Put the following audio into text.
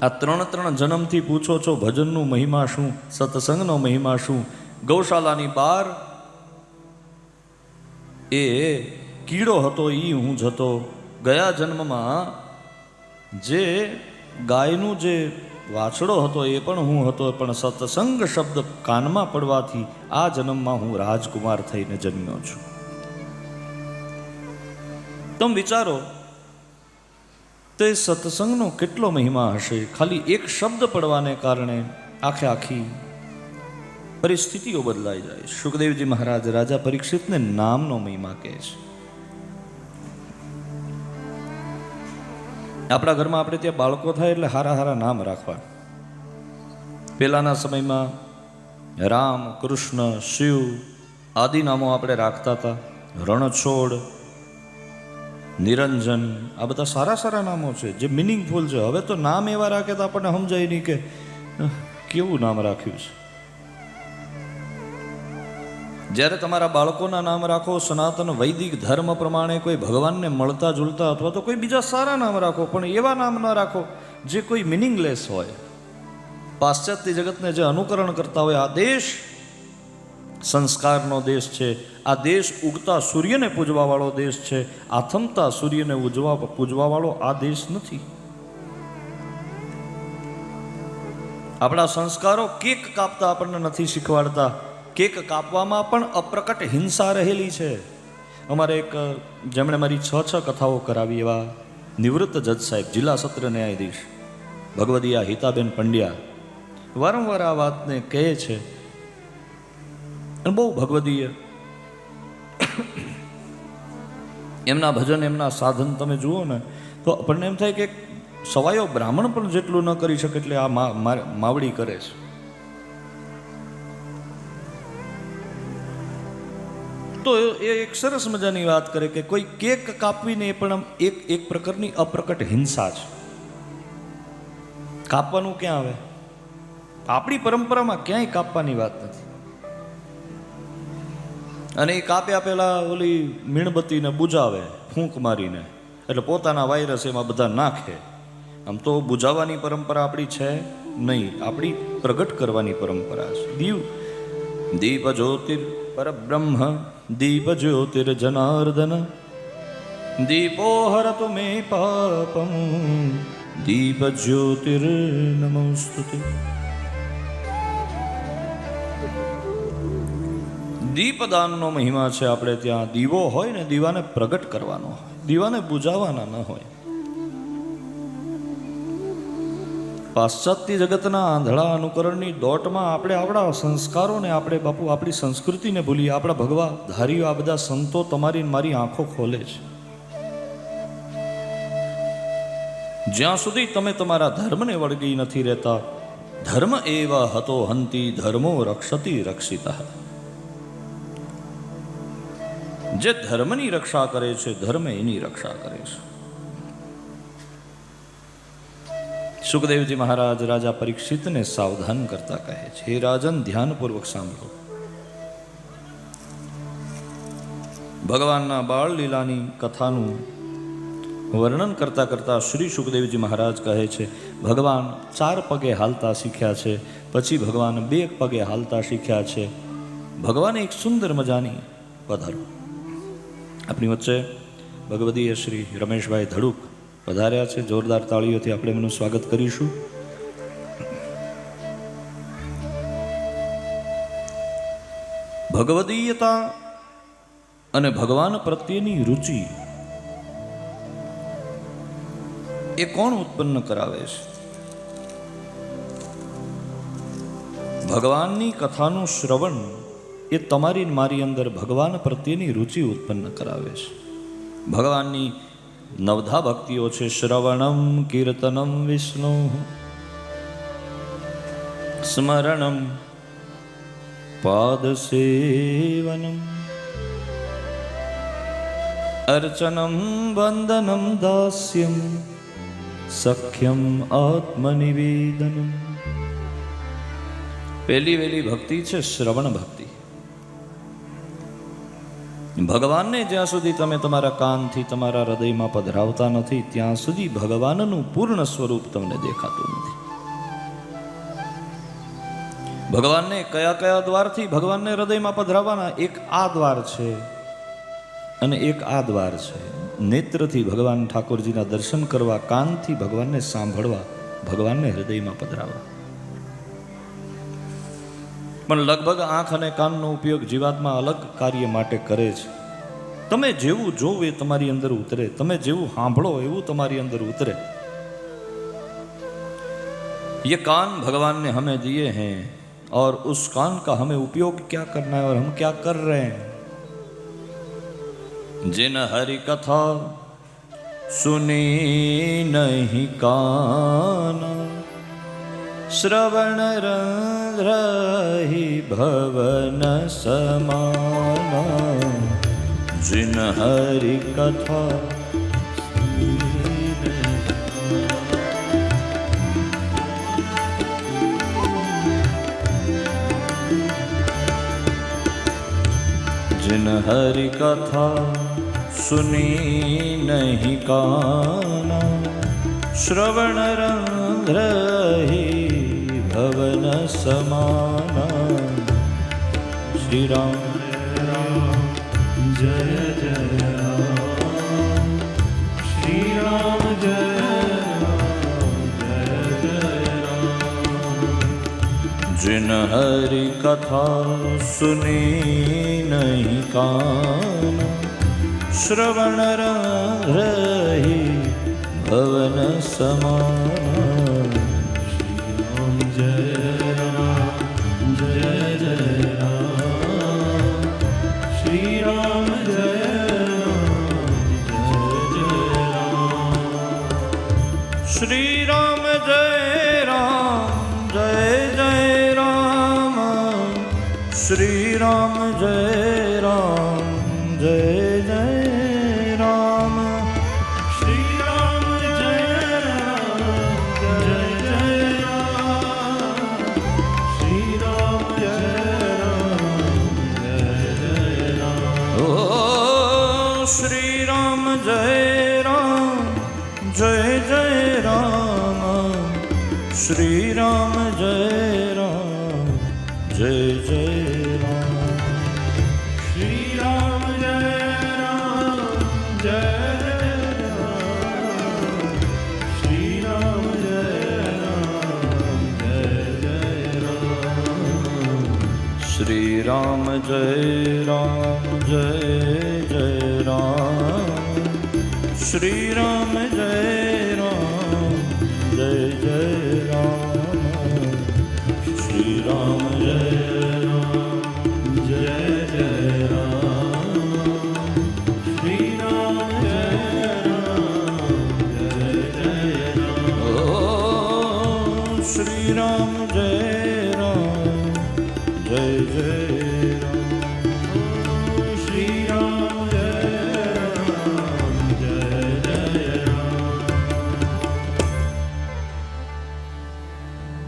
આ ત્રણ જન્મથી પૂછો છો ભજનનું મહિમા શું, સત્સંગનો મહિમા શું. ગૌશાલાની બહાર એ કીડો હતો એ હું જ હતો. ગયા જન્મમાં જે ગાયનું જે વાછડો હતો એ પણ હું હતો, પણ સત્સંગ શબ્દ કાનમાં પડવાથી આ જન્મમાં હું રાજકુમાર થઈને જન્મ્યો છું. તમે વિચારો તો એ સત્સંગનો કેટલો મહિમા હશે. ખાલી એક શબ્દ પડવાને કારણે આખી પરિસ્થિતિઓ બદલાઈ જાય. સુખદેવજી મહારાજ રાજા પરીક્ષિતને નામનો મહિમા કહે છે. આપણા ઘરમાં આપણે ત્યાં બાળકો થાય એટલે હારા નામ રાખવા. પહેલાના સમયમાં રામ, કૃષ્ણ, શિવ આદિ નામો આપણે રાખતા હતા. રણછોડ, નિરંજન, આ બધા સારા નામો છે જે મિનિંગફુલ છે. હવે તો નામ એવા રાખે તો આપણને સમજાય નહીં કે કેવું નામ રાખ્યું છે. જ્યારે તમારા બાળકોના નામ રાખો સનાતન વૈદિક ધર્મ પ્રમાણે કોઈ ભગવાનને મળતા જુલતા અથવા તો કોઈ બીજા સારા નામ રાખો, પણ એવા નામ ન રાખો જે કોઈ મિનિંગલેસ હોય. પાશ્ચાત્ય જગતને જે અનુકરણ કરતા હોય. આ દેશ સંસ્કારનો દેશ છે. આ દેશ ઉગતા સૂર્યને પૂજવાવાળો દેશ છે. આથમતા સૂર્યને પૂજવાવાળો આ દેશ નથી. આપણા સંસ્કારો કેક કાપતા આપણને નથી શીખવાડતા. કેક કાપવામાં પણ અપ્રકટ હિંસા રહેલી છે. અમારે એક જેમણે મારી 6 કથાઓ કરાવી એવા નિવૃત્ત જજ સાહેબ, જિલ્લા સત્ર ન્યાયાધીશ ભગવદીયા હિતાબેન પંડ્યા વારંવાર આ વાતને કહે છે. બહુ ભગવદીય એમના ભજન, એમના સાધન તમે જુઓ ને તો આપણને એમ થાય કે સવાયો બ્રાહ્મણ પણ જેટલું ન કરી શકે એટલે આ માવડી કરે છે. તો એ એક સરસ મજાની વાત કરે કે કોઈ કેક કાપવીને એ પણ એક પ્રકારની અપ્રકટ હિંસા છે. કાપવાનું ક્યાં આવે? આપણી પરંપરામાં ક્યાંય કાપવાની વાત નથી. અને એ કાપ્યા પહેલા ઓલી મીણબત્તીને બુજાવે ફૂંક મારીને, એટલે પોતાના વાયરસ એમાં બધા નાખે. આમ તો બુજાવવાની પરંપરા આપણી છે નહીં, આપણી પ્રગટ કરવાની પરંપરા છે. દીપ જ્યોતિર પરબ્રહ્મ દીપ જ્યોતિર જનાર્દન દીપો હરતુ મે પાપમ દીપ જ્યોતિર નમોસ્તુતે. દીપદાનનો મહિમા છે. આપણે ત્યાં દીવો હોય ને, દીવાને પ્રગટ કરવાનો હોય, દીવાને બુજાવવાના ન હોય. પાશ્ચાત્ય જગતના આંધળા અનુકરણની દોટમાં આપણે આપણા સંસ્કારોને, આપણે બાપુ આપણી સંસ્કૃતિને ભૂલીએ. આપણા ભગવા ધારીઓ, આ બધા સંતો તમારી મારી આંખો ખોલે છે. જ્યાં સુધી તમે તમારા ધર્મને વળગી નથી રહેતા. ધર્મ એવા હતો હંતી ધર્મો રક્ષતી રક્ષિતા. જે ધર્મની રક્ષા કરે છે, ધર્મ એની રક્ષા કરે છે. સુખદેવજી મહારાજ રાજા પરીક્ષિતને સાવધાન કરતા કહે છે, હે રાજન, ધ્યાનપૂર્વક સાંભળો. ભગવાનના બાળ લીલાની કથાનું વર્ણન કરતા શ્રી સુખદેવજી મહારાજ કહે છે, ભગવાન 4 પગે હાલતા શીખ્યા છે, પછી ભગવાન 2 પગે હાલતા શીખ્યા છે. ભગવાને એક સુંદર મજાની પધારો. આપણી વચ્ચે ભગવદીય શ્રી રમેશભાઈ ધડુક પધાર્યા છે. જોરદાર તાળીઓથી આપણે એમનું સ્વાગત કરીશું. ભગવદીયતા અને ભગવાન પ્રત્યેની રુચિ એ કોણ ઉત્પન્ન કરાવે છે? ભગવાનની કથાનું શ્રવણ એ તમારી મારી અંદર ભગવાન પ્રત્યેની રુચિ ઉત્પન્ન કરાવે છે. ભગવાનની 9 ભક્તિઓ છે. શ્રવણમ કીર્તનમ વિષ્ણુ સ્મરણમ પાદ સેવનમ અર્ચનમ વંદનમ દાસ્યમ સખ્યમ આત્મનિવેદનમ. પહેલી વેલી ભક્તિ છે શ્રવણ ભક્તિ. ભગવાનને જ્યાં સુધી તમે તમારા કાનથી તમારા હૃદયમાં પધરાવતા નથી ત્યાં સુધી ભગવાનનું પૂર્ણ સ્વરૂપ તમને દેખાતું નથી. ભગવાનને કયા કયા દ્વારથી ભગવાનને હૃદયમાં પધરાવવાના? એક આ દ્વાર છે અને એક આ દ્વાર છે. નેત્રથી ભગવાન ઠાકોરજીના દર્શન કરવા, કાનથી ભગવાનને સાંભળવા, ભગવાનને હૃદયમાં પધરાવવા. પણ લગભગ આંખ અને કાનનો ઉપયોગ જીવાત્મા અલગ કાર્ય માટે કરે છે. તમે જેવું જોવો એ તમારી અંદર ઉતરે, તમે જેવું સાંભળો એવું તમારી અંદર ઉતરે. ये कान भगवान ने हमें दिए हैं और उस कान का हमें उपयोग क्या करना है और हम क्या कर रहे हैं. जिन हरि कथा सुनी नहीं काना श्रवण रही भवन समाना. जिन हरि कथा जिन हरि कथा सुनी नहीं काना श्रवण रही भवन समाना. श्री राम जय जय राम, श्री राम जय जिन हरि कथा सुनी नहीं काना श्रवण रही भवन समाना. श्री राम जय राम, जय जय राम, श्री राम जय राम, जय जय राम, श्री राम जय राम, जय जय राम, श्री राम जय राम, जय जय राम, श्री राम जय राम, जय जय राम. ओ श्री राम जय राम, जय जय राम, श्री राम जय राम, जय जय राम, श्री राम जय राम, जय राम, श्री राम जय राम, जय जय राम, श्री राम जय राम, जय जय राम, श्री राम जय राम, जय जय राम, श्री राम जय राम, जय जय राम, श्री राम जय राम, जय जय राम. ओ श्री राम जय राम, जय जय